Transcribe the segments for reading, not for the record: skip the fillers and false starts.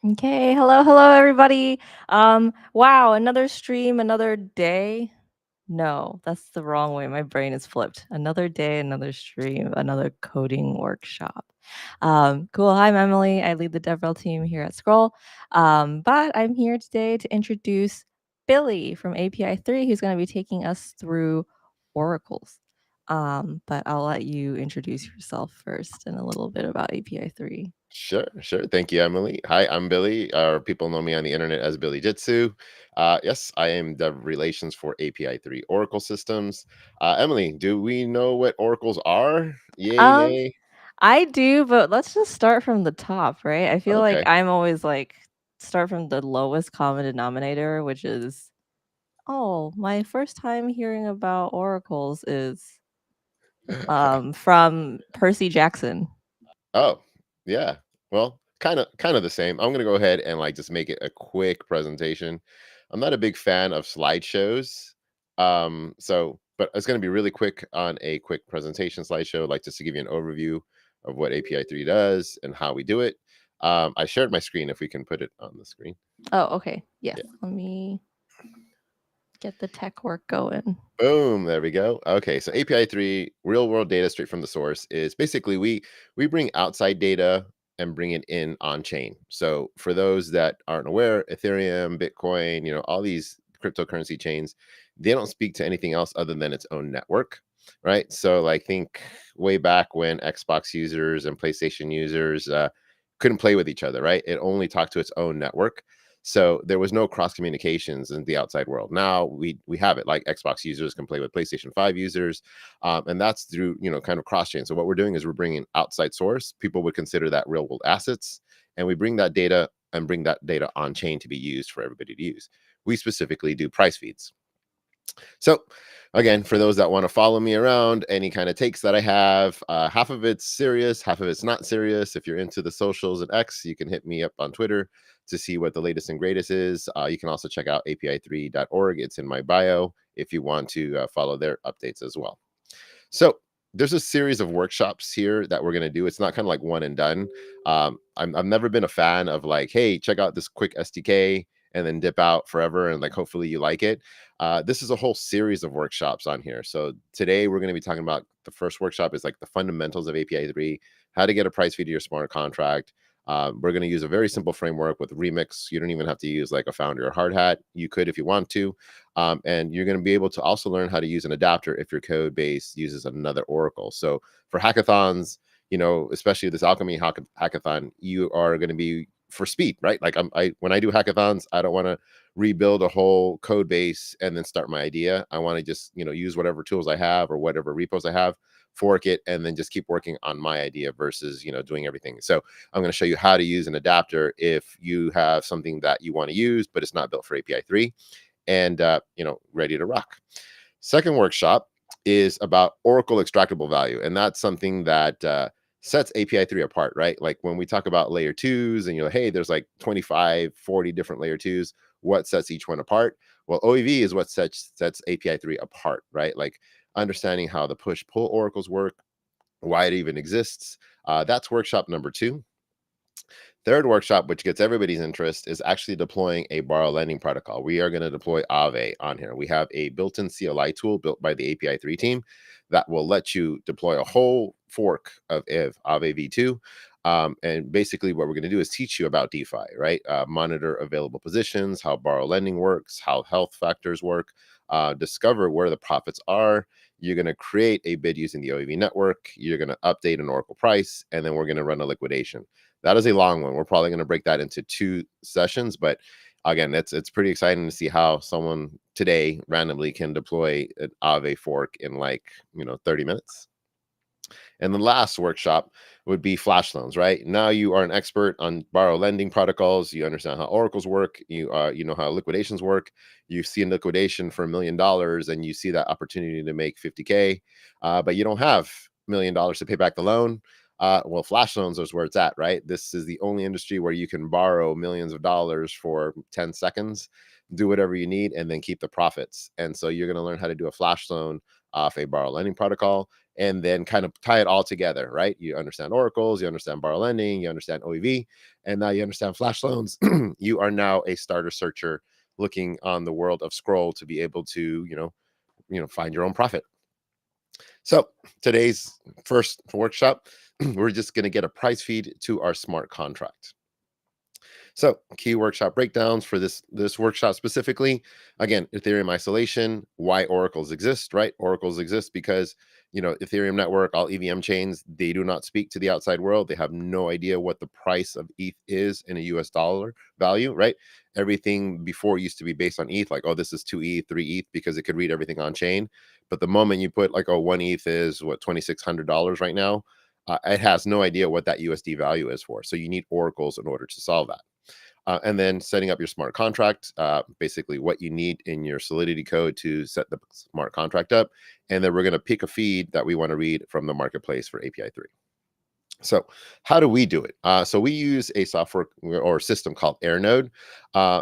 Okay, hello everybody. Wow, another stream, another day. No, that's the wrong way. My brain is flipped. Another day, another stream, another coding workshop. Cool. Hi, I'm Emily. I lead the DevRel team here at Scroll. But I'm here today to introduce Billy from API 3, who's going to be taking us through oracles. But I'll let you introduce yourself first and a little bit about API 3. Sure. Thank you, Emily. Hi, I'm Billy, or people know me on the internet as Billy Jitsu. Yes, I am Dev Relations for API 3 Oracle Systems. Emily, do we know what oracles are? Yay, Um, nay? I do, but let's just start from the top, right? I feel like Okay. I'm always like start from the lowest common denominator, which is, oh, my first time hearing about oracles is from Percy Jackson. Oh, yeah. Well, kind of the same. I'm gonna go ahead and just make it a quick presentation. I'm not a big fan of slideshows. But it's gonna be really quick on a quick presentation slideshow, like just to give you an overview of what API 3 does and how we do it. I shared my screen if we can put it on the screen. Oh, okay. Yes. Yeah. Let me get the tech work going. Boom, there we go. Okay, so API 3, real world data straight from the source, is basically we bring outside data and bring it in on chain. So for those that aren't aware, Ethereum, Bitcoin, all these cryptocurrency chains, they don't speak to anything else other than its own network, right? So like think way back when Xbox users and PlayStation users couldn't play with each other, right? It only talked to its own network. So there was no cross communications in the outside world. Now we have it. Like Xbox users can play with PlayStation 5 users, and that's through kind of cross chain. So what we're doing is we're bringing outside source. People would consider that real world assets, and we bring that data and bring that data on chain to be used for everybody to use. We specifically do price feeds. So, again, for those that want to follow me around, any kind of takes that I have, half of it's serious, half of it's not serious. If you're into the socials and X, you can hit me up on Twitter to see what the latest and greatest is. You can also check out api3.org. It's in my bio if you want to follow their updates as well. So, there's a series of workshops here that we're going to do. It's not kind of like one and done. I've never been a fan of like, hey, check out this quick SDK and then dip out forever and like hopefully you like it. This is a whole series of workshops on here. So today we're going to be talking about the first workshop is like the fundamentals of API 3, how to get a price feed to your smart contract. We're going to use a very simple framework with Remix. You don't even have to use like a Foundry or Hard Hat. You could if you want to. And you're going to be able to also learn how to use an adapter if your code base uses another Oracle. So for hackathons, especially this Alchemy hackathon, you are going to be for speed, right? Like when I do hackathons, I don't want to rebuild a whole code base and then start my idea. I want to just, use whatever tools I have or whatever repos I have, fork it, and then just keep working on my idea versus, doing everything. So I'm going to show you how to use an adapter if you have something that you want to use, but it's not built for API 3 and, ready to rock. Second workshop is about Oracle extractable value. And that's something that, sets API 3 apart, right? Like when we talk about layer twos and you're like, hey, there's like 25, 40 different layer twos. What sets each one apart? Well, OEV is what sets API 3 apart, right? Like understanding how the push pull oracles work, why it even exists. That's workshop number 2. Third workshop, which gets everybody's interest, is actually deploying a borrow lending protocol. We are going to deploy Aave on here. We have a built-in CLI tool built by the API 3 team that will let you deploy a whole fork of Aave v2. And basically what we're going to do is teach you about DeFi, right? Monitor available positions, how borrow lending works, how health factors work, discover where the profits are. You're going to create a bid using the OEV network. You're going to update an Oracle price, and then we're going to run a liquidation. That is a long one. We're probably going to break that into 2 sessions, but again, it's pretty exciting to see how someone today randomly can deploy an Aave fork in 30 minutes. And the last workshop would be flash loans, right? Now you are an expert on borrow lending protocols. You understand how oracles work. You know how liquidations work. You see a liquidation for $1 million and you see that opportunity to make 50K, but you don't have $1 million to pay back the loan. Well, flash loans is where it's at, right? This is the only industry where you can borrow millions of dollars for 10 seconds, do whatever you need, and then keep the profits. And so you're going to learn how to do a flash loan off a borrow lending protocol. and then kind of tie it all together, right? You understand oracles, you understand borrow lending, you understand OEV, and now you understand flash loans. You are now a starter searcher looking on the world of scroll to be able to, find your own profit. So today's first workshop, we're just going to get a price feed to our smart contract. So key workshop breakdowns for this workshop specifically. Again, Ethereum isolation, why oracles exist, right? Oracles exist because, Ethereum network, all EVM chains, they do not speak to the outside world. They have no idea what the price of ETH is in a US dollar value, right? Everything before used to be based on ETH, like, oh, this is 2 ETH, 3 ETH, because it could read everything on chain. But the moment you put like, oh, 1 ETH is what, $2,600 right now, it has no idea what that USD value is for. So you need oracles in order to solve that. And then setting up your smart contract, basically what you need in your Solidity code to set the smart contract up. And then we're going to pick a feed that we want to read from the marketplace for API 3. So how do we do it? So we use a software or system called AirNode.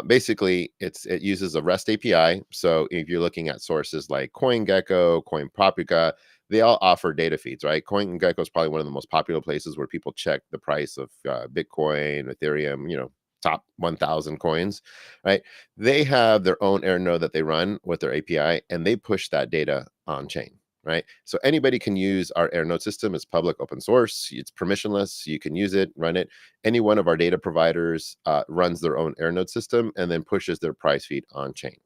Basically, it uses a REST API. So if you're looking at sources like CoinGecko, CoinPaprika, they all offer data feeds, right? CoinGecko is probably one of the most popular places where people check the price of Bitcoin, Ethereum, top 1,000 coins, right? They have their own AirNode that they run with their API, and they push that data on chain. Right. So anybody can use our AirNode system. It's public, open source. It's permissionless. You can use it, run it. Any one of our data providers runs their own AirNode system and then pushes their price feed on chain.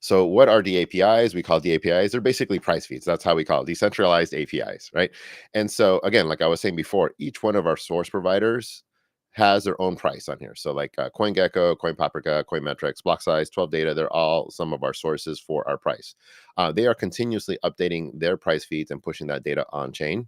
So what are the APIs? We call the APIs. They're basically price feeds. That's how we call it, decentralized APIs, right? And so again, like I was saying before, each one of our source providers has their own price on here. So like CoinGecko, CoinPaprika, CoinMetrics, BlockSize, 12 Data, they're all some of our sources for our price. They are continuously updating their price feeds and pushing that data on chain.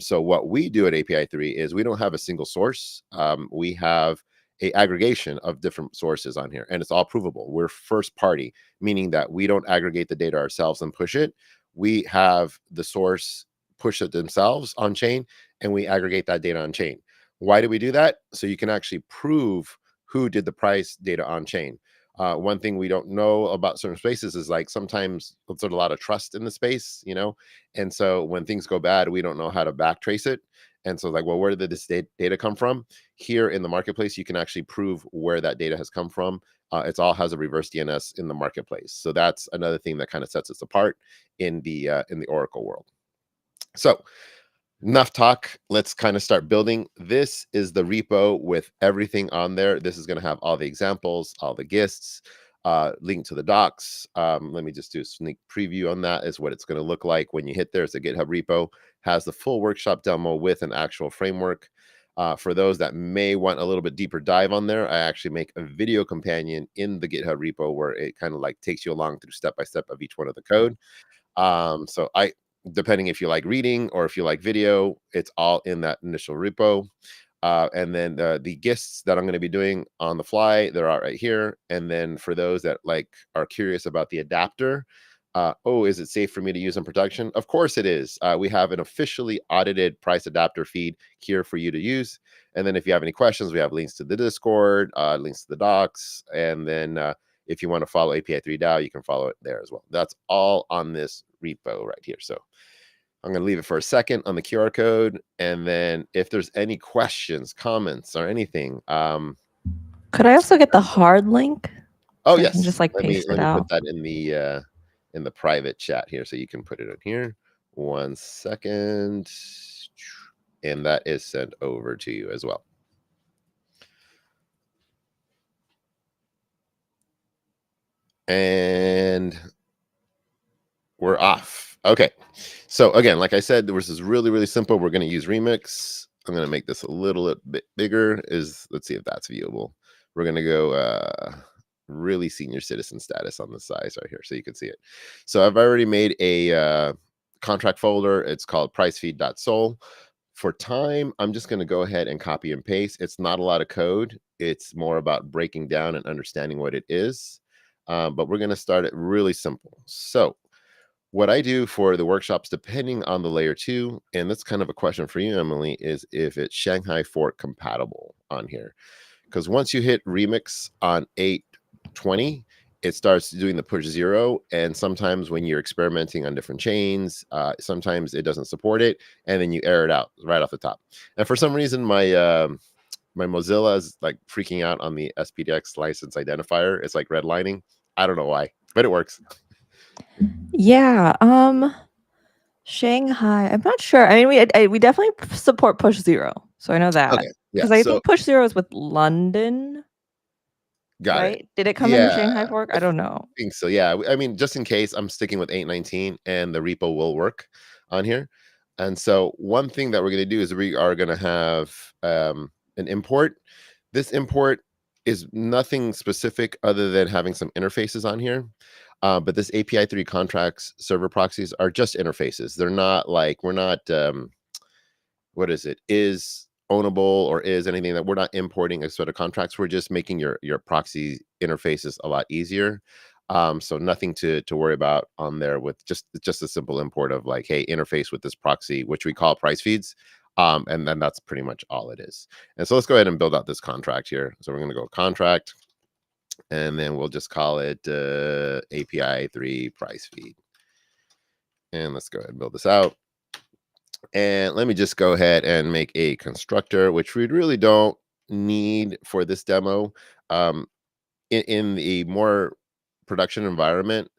So what we do at API 3 is we don't have a single source. We have a aggregation of different sources on here, and it's all provable. We're first party, meaning that we don't aggregate the data ourselves and push it. We have the source push it themselves on chain, and we aggregate that data on chain. Why do we do that? So you can actually prove who did the price data on chain. One thing we don't know about certain spaces is like sometimes there's a lot of trust in the space, and so when things go bad, we don't know how to backtrace it. And so like, well, where did this data come from? Here in the marketplace, you can actually prove where that data has come from. It all has a reverse DNS in the marketplace. So that's another thing that kind of sets us apart in the Oracle world. So enough talk. Let's kind of start building. This is the repo with everything on there. This is going to have all the examples, all the gists, link to the docs. Let me just do a sneak preview on that. Is what it's going to look like when you hit there. It's a GitHub repo, has the full workshop demo with an actual framework. For those that may want a little bit deeper dive on there, I actually make a video companion in the GitHub repo where it kind of like takes you along through step by step of each one of the code. So depending if you like reading or if you like video, it's all in that initial repo. And then the gists that I'm going to be doing on the fly, they're all right here. And then for those that are curious about the adapter, is it safe for me to use in production? Of course it is. We have an officially audited price adapter feed here for you to use. And then if you have any questions, we have links to the Discord, links to the docs, and then if you want to follow API 3 DAO, you can follow it there as well. That's all on this repo right here. So I'm going to leave it for a second on the QR code. And then if there's any questions, comments, or anything. Could I also get the hard link? Oh, so I yes. can just Let me paste it put out. that in the private chat here so you can put it in here. 1 second. And that is sent over to you as well. And we're off. Okay. So again, like I said, this is really, really simple. We're going to use Remix. I'm going to make this a little bit bigger. Let's see if that's viewable. We're going to go really senior citizen status on the size right here so you can see it. So I've already made a contract folder. It's called pricefeed.sol. For time, I'm just going to go ahead and copy and paste. It's not a lot of code. It's more about breaking down and understanding what it is. But we're going to start it really simple. So what I do for the workshops, depending on the layer 2, and that's kind of a question for you, Emily, is if it's Shanghai fork compatible on here. Because once you hit Remix on 8.20, it starts doing the push 0, and sometimes when you're experimenting on different chains, sometimes it doesn't support it, and then you error it out right off the top. And for some reason, my Mozilla is like freaking out on the SPDX license identifier. It's like redlining. I don't know why, but it works. Yeah, Shanghai, I'm not sure. I mean, we definitely support push 0, so I know that. Okay, yeah. Because I So think push 0 is with London, got it. right? Did it come in Yeah, Shanghai fork? I don't know. think so. Yeah. I mean, just in case, I'm sticking with 819 and the repo will work on here. And so one thing that we're going to do is we are going to have an import. This import is nothing specific other than having some interfaces on here. But this API 3 contracts server proxies are just interfaces. They're not like, we're not, what is ownable or is anything that we're not importing as sort of contracts. We're just making your proxy interfaces a lot easier. So nothing to worry about on there with just a simple import of like, hey, interface with this proxy, which we call price feeds. And then that's pretty much all it is. And so let's go ahead and build out this contract here. So we're going to go contract, and then we'll just call it API 3 price feed. And let's go ahead and build this out. And let me just go ahead and make a constructor, which we really don't need for this demo. In the more production environment,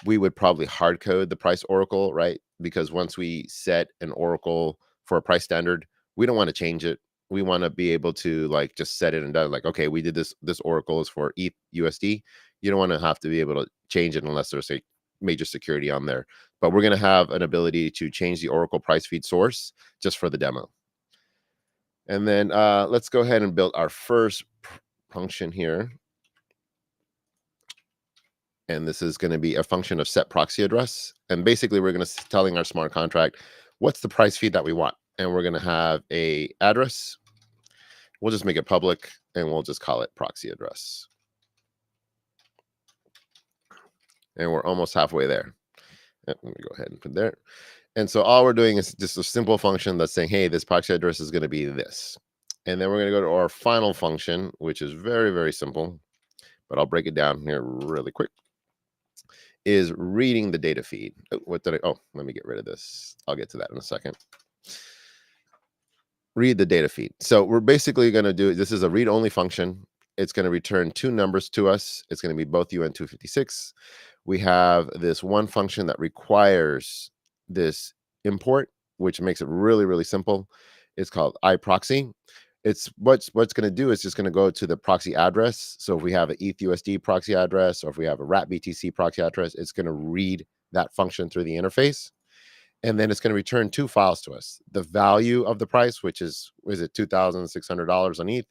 we would probably hard code the price oracle, right? Because once we set an oracle for a price standard, we don't want to change it. We want to be able to like just set it and done. Like, okay, we did this. This oracle is for ETH USD. You don't want to have to be able to change it unless there's a major security on there. But we're going to have an ability to change the oracle price feed source just for the demo. And then let's go ahead and build our first function here. And this is going to be a function of set proxy address. And basically, we're going to telling our smart contract what's the price feed that we want. And we're going to have a address. We'll just make it public, and we'll just call it proxy address. And we're almost halfway there. Let me go ahead and put there. And so all we're doing is just a simple function that's saying, hey, this proxy address is going to be this. And then we're going to go to our final function, which is very, very simple. But I'll break it down here really quick. Is reading the data feed. Let me get rid of this. I'll get to that in a second. Read the data feed. So we're basically going to do, this is a read-only function. It's going to return 2 numbers to us. It's going to be both UN256. We have this one function that requires this import, which makes it really, really simple. It's called iProxy. It's what's going to do is just going to go to the proxy address. So if we have an ETHUSD proxy address, or if we have a RATBTC proxy address, it's going to read that function through the interface. And then it's going to return 2 files to us: the value of the price, which is it $2,600 on ETH,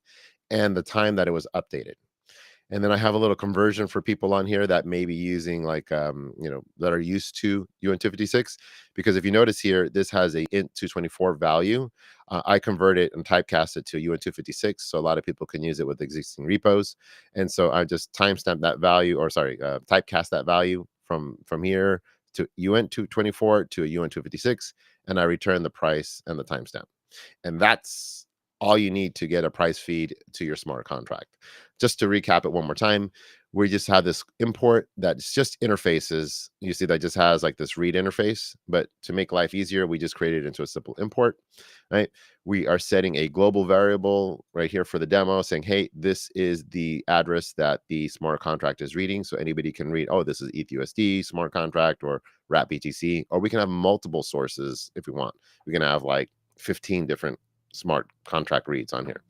and the time that it was updated. And then I have a little conversion for people on here that may be using like, that are used to UN256. Because if you notice here, this has a int 224 value. I convert it and typecast it to UN256. So a lot of people can use it with existing repos. And so I just timestamp that value, or typecast that value from here to UN224 to a UN256. And I return the price and the timestamp. And that's all you need to get a price feed to your smart contract. Just to recap it one more time, we just have this import that's just interfaces. You see that just has like this read interface, but to make life easier, we just created it into a simple import, right? We are setting a global variable right here for the demo saying, hey, this is the address that the smart contract is reading. So anybody can read, oh, this is ETHUSD smart contract or RATBTC, or we can have multiple sources if we want. We can have like 15 different smart contract reads on here.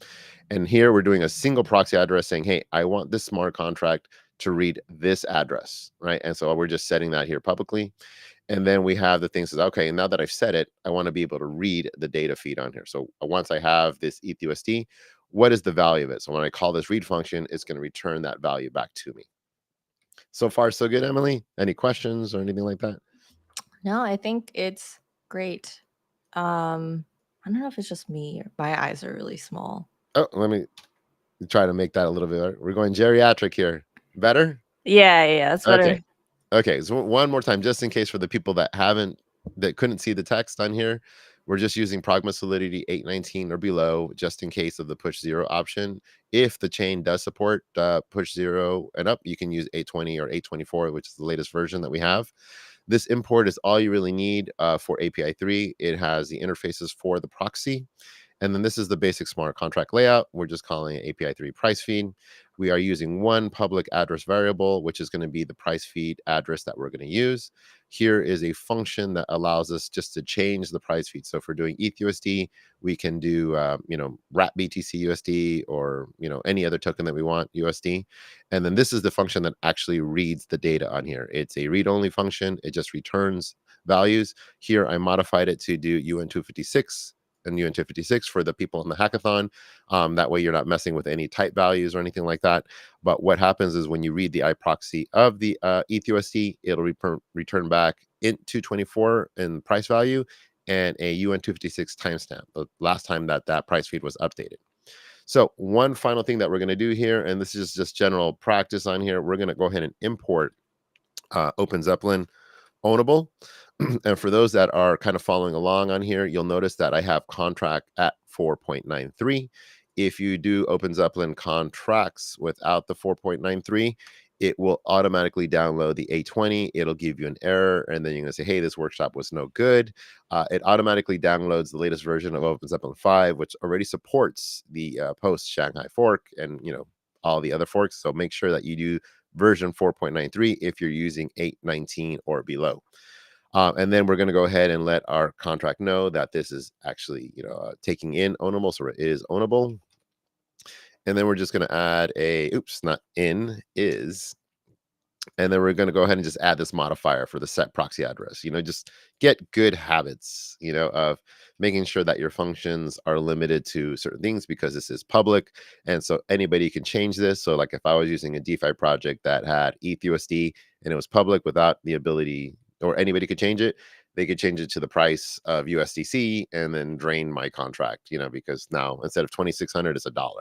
And here we're doing a single proxy address saying, hey, I want this smart contract to read this address, right? And so we're just setting that here publicly. And then we have the things that, okay, now that I've set it, I want to be able to read the data feed on here. So once I have this ETHUSD, what is the value of it? So when I call this read function, it's going to return that value back to me. So far, so good, Emily? Any questions or anything like that? No, I think it's great. I don't know if it's just me or my eyes are really small. Oh, let me try to make that a little bit better. We're going geriatric here. Better? Yeah, that's better. Okay. So one more time, just in case for the people that couldn't see the text on here, We're just using Pragma Solidity 819 or below, just in case of the push 0 option. If the chain does support push 0 and up, you can use 820 or 824, which is the latest version that we have. This import is all you really need for API 3. It has the interfaces for the proxy. And then this is the basic smart contract layout. We're just calling it API 3 price feed. We are using one public address variable, which is going to be the price feed address that we're going to use. Here is a function that allows us just to change the price feed. So if we're doing ETH-USD, we can do, wrap BTC USD or, any other token that we want USD. And then this is the function that actually reads the data on here. It's a read-only function. It just returns values. Here I modified it to do UN256 and UN256 for the people in the hackathon. That way you're not messing with any type values or anything like that. But what happens is when you read the iProxy of the ETH-USD, it'll return back in 224 in price value and a UN256 timestamp, the last time that price feed was updated. So one final thing that we're going to do here, and this is just general practice on here, we're going to go ahead and import Open Zeppelin ownable. And for those that are kind of following along on here, you'll notice that I have contract at 4.93. If you do Open Zeppelin contracts without the 4.93, it will automatically download the A20. It'll give you an error, and then you're going to say, hey, this workshop was no good. It automatically downloads the latest version of Open Zeppelin 5, which already supports the post Shanghai fork and, all the other forks. So make sure that you do version 4.93 if you're using 819 or below. And then we're going to go ahead and let our contract know that this is actually, taking in ownable, so it is ownable. And then we're just going to add not in, is. And then we're going to go ahead and just add this modifier for the set proxy address. Just get good habits, of making sure that your functions are limited to certain things because this is public. And so anybody can change this. So like if I was using a DeFi project that had ETH-USD and it was public without the ability, or anybody could change it, they could change it to the price of USDC and then drain my contract, because now instead of 2,600, it's $1.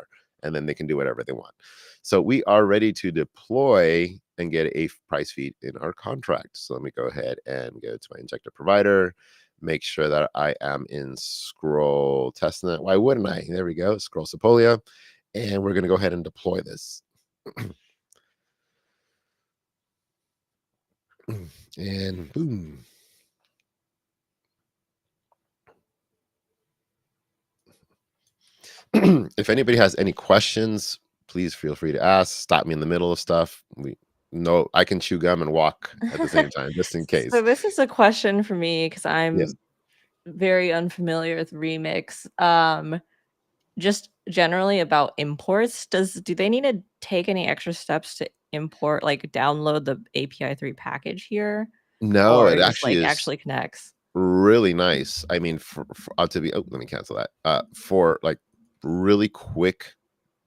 And then they can do whatever they want. So we are ready to deploy and get a price feed in our contract. So let me go ahead and go to my injector provider, make sure that I am in scroll testnet. Why wouldn't I? There we go, scroll Sepolia. And we're going to go ahead and deploy this. And boom. If anybody has any questions, please feel free to ask. Stop me in the middle of stuff. I can chew gum and walk at the same time, just in case. So this is a question for me because Yes. I'm very unfamiliar with Remix. Just generally about imports, do they need to take any extra steps to import, like download the API 3 package here, No, or it it just actually like is actually connects? really nice. I mean, let me cancel that. For like really quick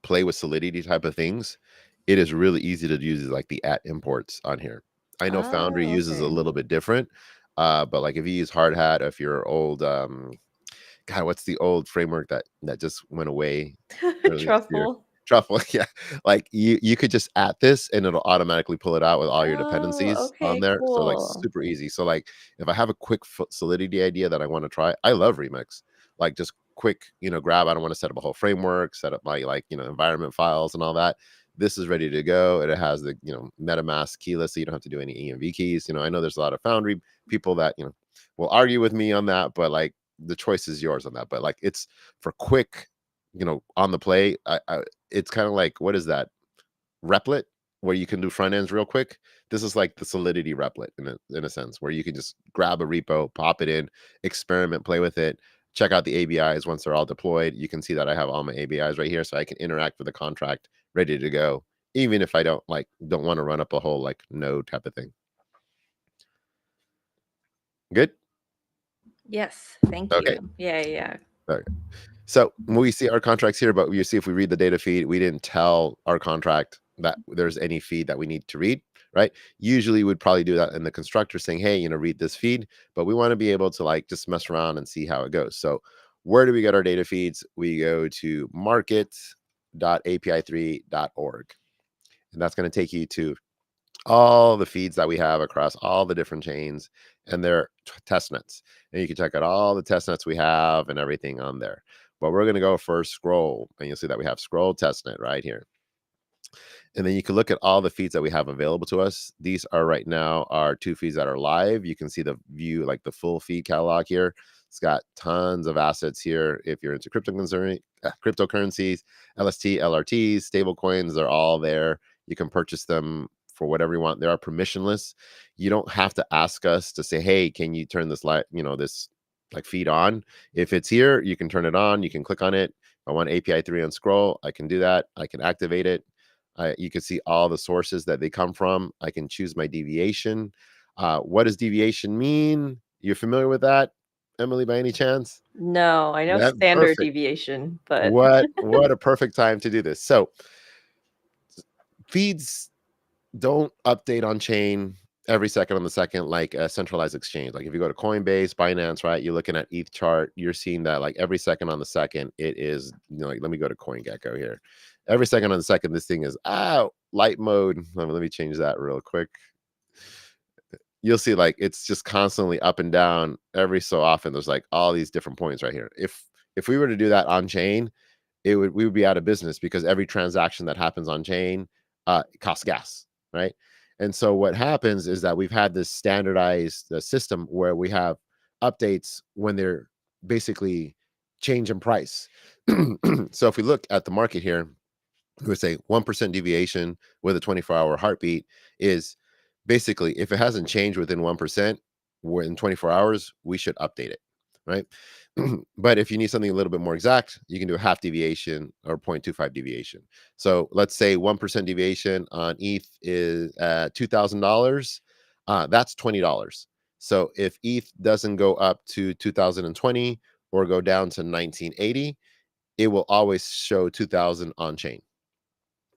play with Solidity type of things, it is really easy to use like the at imports on here. I know Foundry Oh, uses a okay. little bit different, but like if you use Hard Hat, if you're old, God, what's the old framework that just went away earlier this year? Truffle. Truffle, yeah. Like you could just at this and it'll automatically pull it out with all your Oh, dependencies on okay, there. So like cool. super easy. So like if I have a quick Solidity idea that I want to try, I love Remix. Like just quick, grab. I don't want to set up a whole framework, set up my environment files and all that. This is ready to go. It has the MetaMask keyless, so you don't have to do any EMV keys. I know there's a lot of Foundry people that will argue with me on that, but like the choice is yours on that. But like it's for quick, on the play. It's kind of like, what is that, replit, where you can do front ends real quick. This is like the Solidity replit in a sense, where you can just grab a repo, pop it in, experiment, play with it, check out the ABIs. Once they're all deployed, you can see that I have all my ABIs right here, so I can interact with the contract ready to go, even if I don't want to run up a whole like node type of thing. Good. Yes, thank Okay. you. Yeah. Okay. So we see our contracts here, but you see if we read the data feed, we didn't tell our contract that there's any feed that we need to read, right? Usually we'd probably do that in the constructor saying, hey, read this feed, but we want to be able to like just mess around and see how it goes. So where do we get our data feeds? We go to market.api3.org. And that's going to take you to all the feeds that we have across all the different chains and their test nets. And you can check out all the test nets we have and everything on there. But we're going to go first scroll, and you'll see that we have scroll testnet right here. And then you can look at all the feeds that we have available to us. These are right now our 2 feeds that are live. You can see the view, like the full feed catalog here. It's got tons of assets here. If you're into cryptocurrencies, LST, LRTs, stable coins, they're all there. You can purchase them for whatever you want. They are permissionless. You don't have to ask us to say, hey, can you turn this light, this like feed on? If it's here, you can turn it on. You can click on it. If I want API 3 on scroll, I can do that. I can activate it. You can see all the sources that they come from. I can choose my deviation. What does deviation mean? You're familiar with that, Emily, by any chance? No, I know That standard perfect. deviation, but What a perfect time to do this. So feeds don't update on chain every second on the second like a centralized exchange. Like if you go to Coinbase, Binance, right? You're looking at ETH chart, you're seeing that like every second on the second, it is, like let me go to CoinGecko here. Every second on the second, this thing is light mode. Let me change that real quick. You'll see like it's just constantly up and down every so often. There's like all these different points right here. If we were to do that on chain, we would be out of business because every transaction that happens on chain costs gas, right? And so what happens is that we've had this standardized system where we have updates when they're basically change in price. So if we look at the market here, we would say 1% deviation with a 24-hour heartbeat is basically if it hasn't changed within 1% in 24 hours, we should update it, right? But if you need something a little bit more exact, you can do a half deviation or 0.25 deviation. So let's say 1% deviation on ETH is $2,000. That's $20. So if ETH doesn't go up to 2020 or go down to 1980, it will always show 2000 on chain.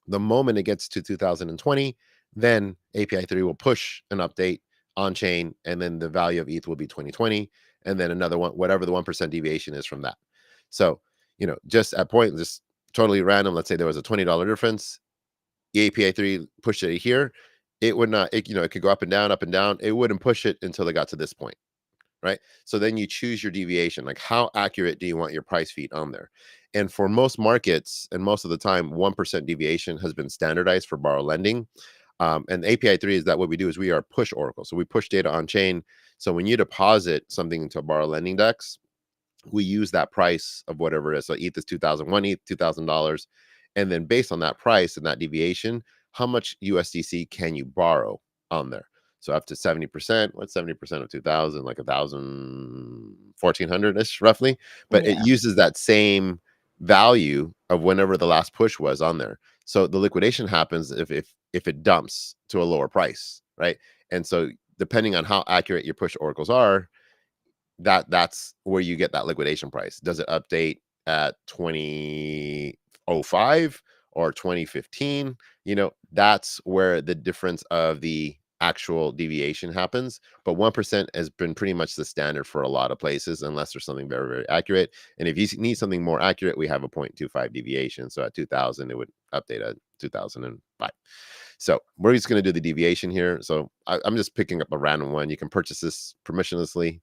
The moment it gets to 2020, then API 3 will push an update on chain, and then the value of ETH will be 2020, and then another one, whatever the 1% deviation is from that. So, just at point, just totally random. Let's say there was a $20 difference. The API 3 pushed it here. It would not, it could go up and down, up and down. It wouldn't push it until it got to this point, right? So then you choose your deviation. Like how accurate do you want your price feed on there? And for most markets, and most of the time, 1% deviation has been standardized for borrow lending. And API 3 is that what we do is we are push Oracle. So we push data on chain. So when you deposit something into a borrow lending dex, we use that price of whatever it is. So ETH is 2001, ETH $2,000. And then based on that price and that deviation, how much USDC can you borrow on there? So up to 70%. What's 70% of 2000? Like 1,000, 1,400-ish roughly. But it yeah. uses that same value of whenever the last push was on there. So the liquidation happens if it dumps to a lower price, right? And so depending on how accurate your push oracles are, that's where you get that liquidation price. Does it update at 2005 or 2015? That's where the difference of the actual deviation happens. But 1% has been pretty much the standard for a lot of places, unless there's something very, very accurate. And if you need something more accurate, we have a 0.25 deviation. So at 2000, it would update at 2005. So we're just going to do the deviation here. So I'm just picking up a random one. You can purchase this permissionlessly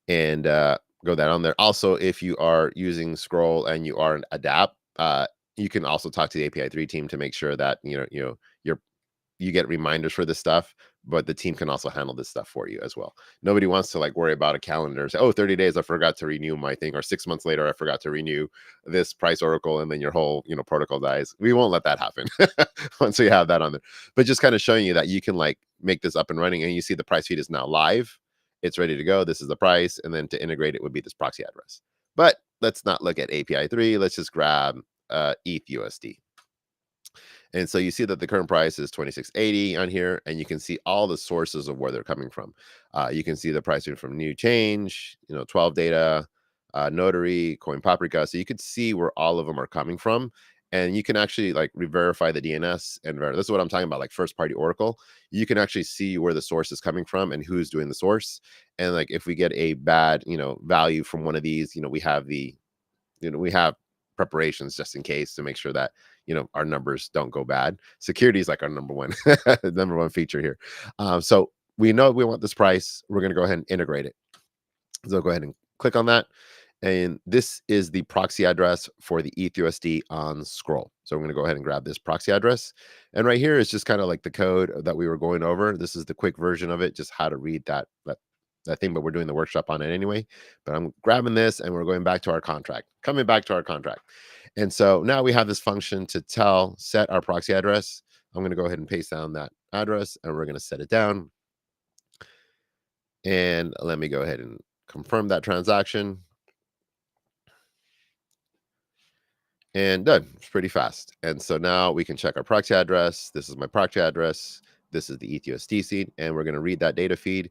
and go that on there. Also, if you are using Scroll and you are an Adapt, you can also talk to the API 3 team to make sure that you get reminders for this stuff, but the team can also handle this stuff for you as well. Nobody wants to like worry about a calendar and say, oh, 30 days, I forgot to renew my thing, or 6 months later, I forgot to renew this price oracle, and then your whole, protocol dies. We won't let that happen once we have that on there. But just kind of showing you that you can like make this up and running, and you see the price feed is now live. It's ready to go. This is the price. And then to integrate it would be this proxy address. But let's not look at API 3. Let's just grab ETH USD. And so you see that the current price is 26.80 on here, and you can see all the sources of where they're coming from. You can see the pricing from New Change, 12 Data, Notary, Coin Paprika. So you could see where all of them are coming from. And you can actually like re-verify the DNS and this is what I'm talking about, like first party Oracle. You can actually see where the source is coming from and who's doing the source. And like if we get a bad, value from one of these, we have preparations just in case to make sure that our numbers don't go bad. Security is like our number one number one feature here. So we know we want this price. We're going to go ahead and integrate it. So go ahead and click on that. And this is the proxy address for the ETHUSD on scroll. So I'm going to go ahead and grab this proxy address. And right here is just kind of like the code that we were going over. This is the quick version of it, just how to read that thing, but we're doing the workshop on it anyway. But I'm grabbing this and we're going back to our contract, coming back to our contract. And so now we have this function to set our proxy address. I'm going to go ahead and paste down that address and we're going to set it down. And let me go ahead and confirm that transaction. And done. It's pretty fast. And so now we can check our proxy address. This is my proxy address. This is the ETHUSD seed. And we're going to read that data feed.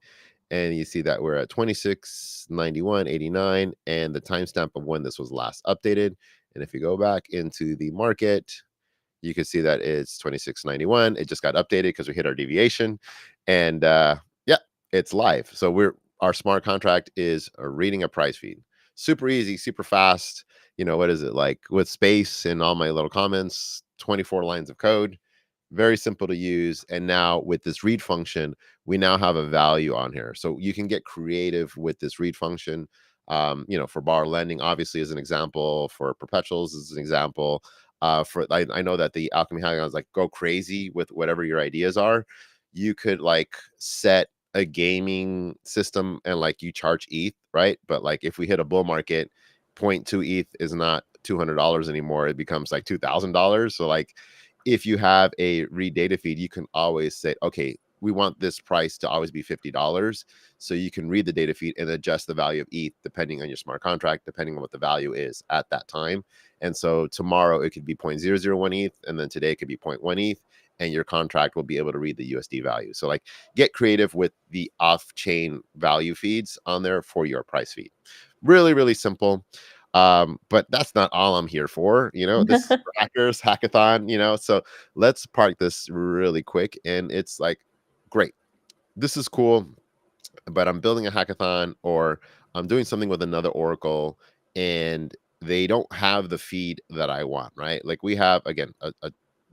And you see that we're at 2691.89 and the timestamp of when this was last updated. And if you go back into the market, you can see that it's 2691. It just got updated because we hit our deviation. And yeah, it's live. So our smart contract is reading a price feed. Super easy, super fast. What is it like with space and all my little comments, 24 lines of code, very simple to use. And now with this read function, we now have a value on here. So you can get creative with this read function. For bar lending, obviously, as an example, for perpetuals as an example. I know that the Alchemy Hackathons like go crazy with whatever your ideas are. You could like set a gaming system and like you charge ETH, right? But like if we hit a bull market, 0.2 ETH is not $200 anymore. It becomes like $2,000. So like if you have a read data feed, you can always say, okay, we want this price to always be $50. So you can read the data feed and adjust the value of ETH depending on your smart contract, depending on what the value is at that time. And so tomorrow it could be 0.001 ETH, and then today it could be 0.1 ETH, and your contract will be able to read the USD value. So like get creative with the off-chain value feeds on there for your price feed. Really, really simple. But that's not all I'm here for. This is for hackers, hackathon, so let's park this really quick. And it's like, great, this is cool, but I'm building a hackathon or I'm doing something with another Oracle and they don't have the feed that I want, right? Like we have, again, a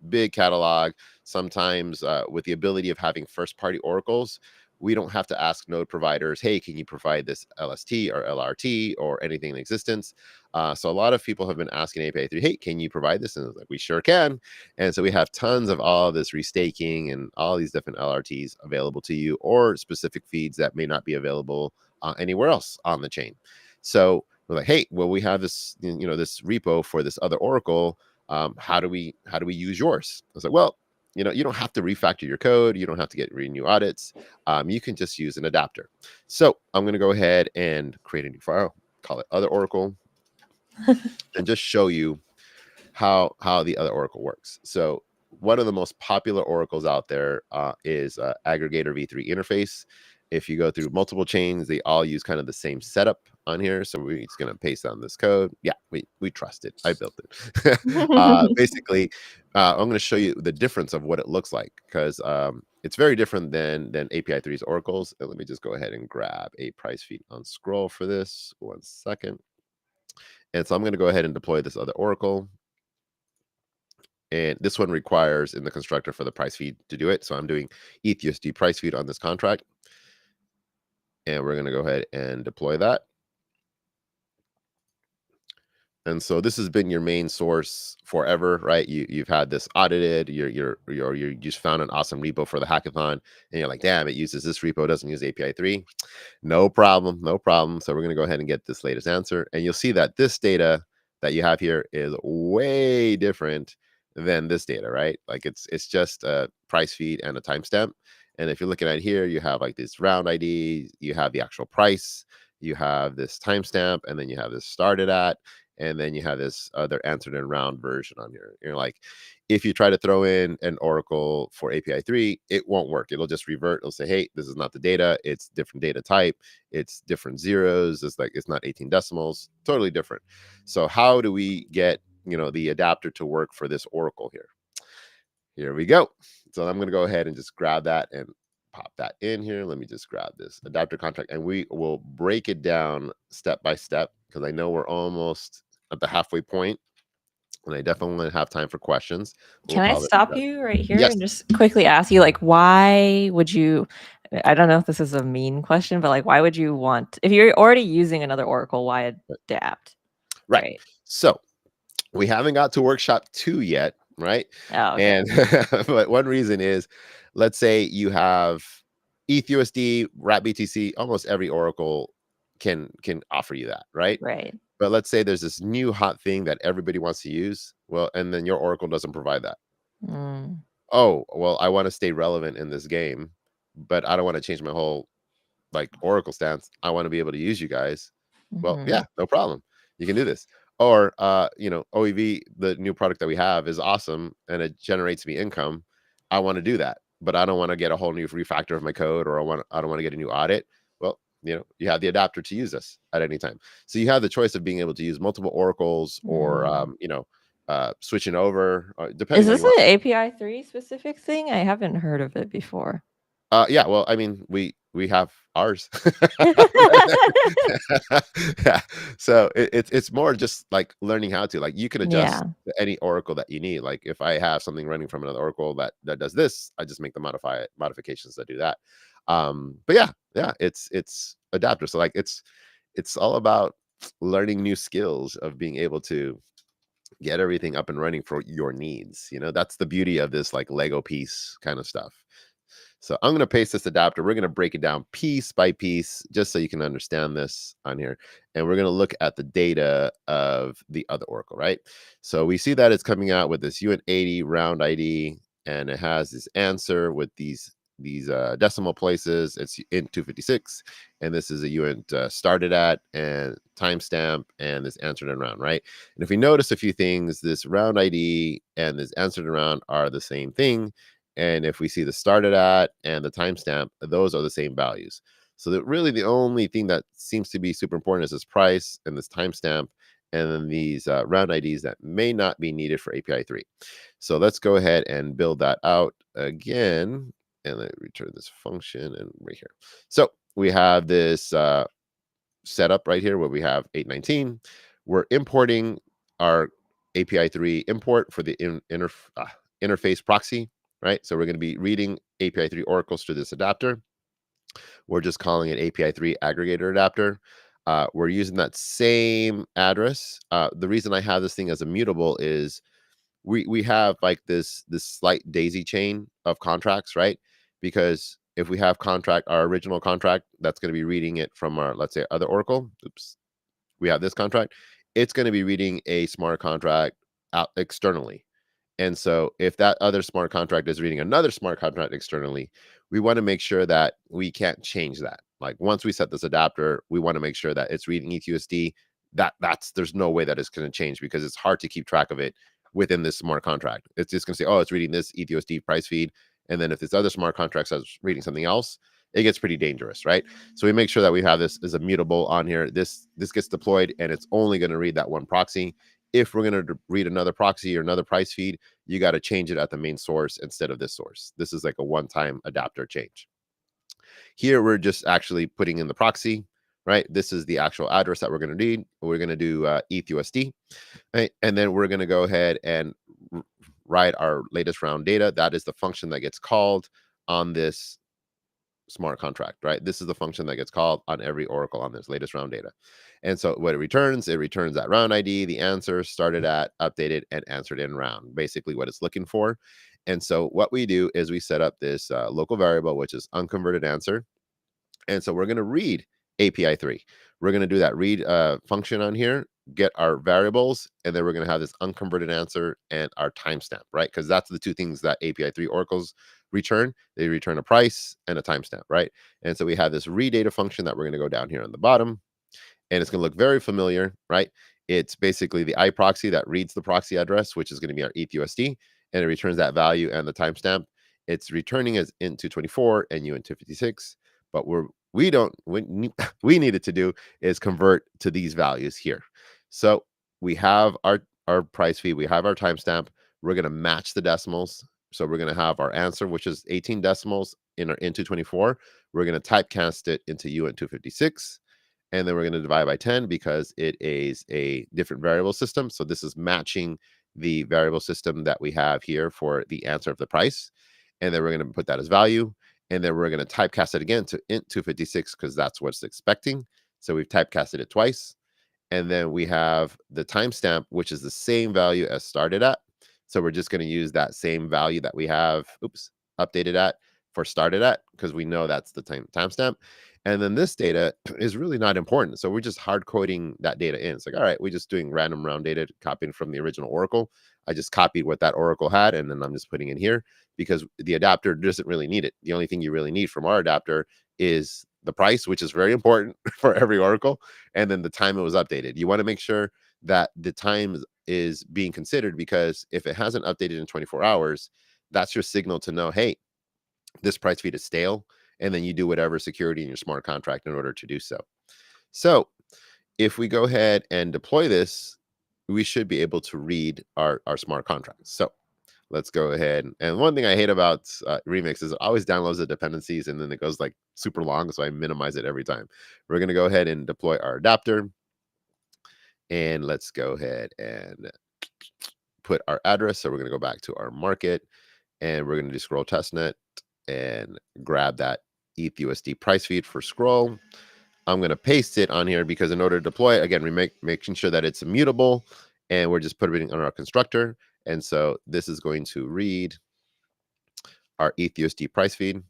big catalog. Sometimes with the ability of having first party Oracles, we don't have to ask node providers, hey, can you provide this LST or LRT or anything in existence? So a lot of people have been asking API 3, hey, can you provide this? And it's like, we sure can. And so we have tons of all this restaking and all these different LRTs available to you, or specific feeds that may not be available anywhere else on the chain. So we're like, hey, well, we have this, this repo for this other Oracle. How do we use yours? I was like, well, you don't have to refactor your code. You don't have to get renew audits. You can just use an adapter. So I'm going to go ahead and create a new file, call it other Oracle, and just show you how the other Oracle works. So one of the most popular Oracles out there is Aggregator v3 interface. If you go through multiple chains, they all use kind of the same setup on here. So we're just going to paste down this code. Yeah, we trust it. I built it. Basically, I'm going to show you the difference of what it looks like, because it's very different than API 3's Oracles. And let me just go ahead and grab a price feed on scroll for this. 1 second. And so I'm going to go ahead and deploy this other Oracle. And this one requires in the constructor for the price feed to do it. So I'm doing ETHUSD price feed on this contract. And we're going to go ahead and deploy that. And so this has been your main source forever, right? You've had this audited. You just found an awesome repo for the hackathon, and you're like, damn, it uses this repo, doesn't use API 3. No problem, no problem. So we're going to go ahead and get this latest answer, and you'll see that this data that you have here is way different than this data, right? Like it's just a price feed and a timestamp. And if you're looking at here, you have like this round ID, you have the actual price, you have this timestamp, and then you have this started at, and then you have this other answered in round version on here. You're like, if you try to throw in an Oracle for API 3, it won't work. It'll just revert. It'll say, hey, this is not the data. It's different data type. It's different zeros. It's not 18 decimals. Totally different. So how do we get, the adapter to work for this Oracle here? Here we go. So I'm going to go ahead and just grab that and pop that in here. Let me just grab this adapter contract, and we will break it down step by step, because I know we're almost at the halfway point. and I definitely want to have time for questions. We'll Can I probably stop you right here yes, and just quickly ask you, like, why would you I don't know if this is a mean question, but, like, why would you want if you're already using another Oracle, why adapt, right. right? So we haven't got to workshop 2 yet, right? Oh, okay. And but one reason is, let's say you have ETHUSD, RATBTC, almost every Oracle can offer you that, right? Right. But let's say there's this new hot thing that everybody wants to use, well, and then your Oracle doesn't provide that. Mm, Oh, well, I want to stay relevant in this game, but I don't want to change my whole like Oracle stance. I want to be able to use you guys. Well, mhm, yeah, no problem. You can do this. Or OEV, the new product that we have is awesome and it generates me income. I want to do that, but I don't want to get a whole new refactor of my code, or I don't want to get a new audit. Well, you have the adapter to use this at any time. So you have the choice of being able to use multiple oracles, or mm. switching over, Is depending on this you want. an API 3 specific thing? I haven't heard of it before. Yeah, well, I mean, we have ours. Yeah, so it's more just like learning how to, like, you can adjust Yeah. to any oracle that you need. Like, if I have something running from another oracle that does this, I just make the modifications that do that. But yeah, it's adapter. So like it's all about learning new skills of being able to get everything up and running for your needs. That's the beauty of this like Lego piece kind of stuff. So I'm going to paste this adapter. We're going to break it down piece by piece just so you can understand this on here. And we're going to look at the data of the other Oracle, right? So we see that it's coming out with this UNT80 round ID, and it has this answer with these decimal places. It's in 256, and this is a UNT started at and timestamp, and this answered and round, right? And if we notice a few things, this round ID and this answered and round are the same thing. And if we see the started at and the timestamp, those are the same values. So that really the only thing that seems to be super important is this price and this timestamp, and then these round IDs that may not be needed for API 3. So let's go ahead and build that out again. And then return this function and right here. So we have this setup right here where we have 819. We're importing our API 3 import for the interface proxy, right? So we're going to be reading API 3 oracles through this adapter. We're just calling it API 3 aggregator adapter. We're using that same address. The reason I have this thing as a mutable is we have like this slight daisy chain of contracts, right? Because if we have our original contract that's going to be reading it from our, let's say, other Oracle. Oops, we have this contract. It's going to be reading a smart contract out externally. And so if that other smart contract is reading another smart contract externally, we want to make sure that we can't change that. Like, once we set this adapter, we want to make sure that it's reading ETUSD. That's there's no way that it's going to change, because it's hard to keep track of it within this smart contract. It's just going to say, oh, it's reading this ETUSD price feed. And then if this other smart contract says reading something else, it gets pretty dangerous, right? So we make sure that we have this as a mutable on here. This gets deployed and it's only going to read that one proxy. If we're going to read another proxy or another price feed, you got to change it at the main source instead of this source. This is like a one-time adapter change. Here, we're just actually putting in the proxy, right? This is the actual address that we're going to need. We're going to do ETHUSD, right? And then we're going to go ahead and write our latest round data. That is the function that gets called on this smart contract, right? This is the function that gets called on every Oracle on this latest round data. And so what it returns that round ID, the answer, started at, updated, and answered in round, basically what it's looking for. And so what we do is we set up this local variable, which is unconverted answer. And so we're going to read API 3. We're going to do that read function on here, get our variables, and then we're going to have this unconverted answer and our timestamp, right? Because that's the two things that API 3 oracles return. They return a price and a timestamp, right? And so we have this read data function that we're going to go down here on the bottom, and it's going to look very familiar, right? It's basically the iProxy that reads the proxy address, which is going to be our ETHUSD, and it returns that value and the timestamp. It's returning as int224 and uint256, but we don't we needed to do is convert to these values here. So we have our price feed, we have our timestamp. We're going to match the decimals. So we're going to have our answer, which is 18 decimals in our int224. We're going to typecast it into uint256, and then we're going to divide by 10 because it is a different variable system. So this is matching the variable system that we have here for the answer of the price, and then we're going to put that as value, and then we're going to typecast it again to int 256 because that's what's expecting. So we've typecasted it twice, and then we have the timestamp, which is the same value as started at. So we're just going to use that same value that we have, updated at for started at, because we know that's the timestamp. And then this data is really not important. So we're just hard coding that data in. It's like, all right, we're just doing random round data, copying from the original Oracle. I just copied what that Oracle had, and then I'm just putting in here because the adapter doesn't really need it. The only thing you really need from our adapter is the price, which is very important for every Oracle, and then the time it was updated. You want to make sure that the time is being considered, because if it hasn't updated in 24 hours, that's your signal to know, hey, this price feed is stale, and then you do whatever security in your smart contract in order to do so. So if we go ahead and deploy this, we should be able to read our smart contracts. So let's go ahead. And one thing I hate about Remix is it always downloads the dependencies and then it goes like super long. So I minimize it every time. We're going to go ahead and deploy our adapter. And let's go ahead and put our address. So we're going to go back to our market, and we're going to do scroll testnet and grab that ETHUSD price feed for scroll. I'm going to paste it on here because in order to deploy, again, we making sure that it's immutable, and we're just putting it on our constructor. And so this is going to read our ETHUSD price feed.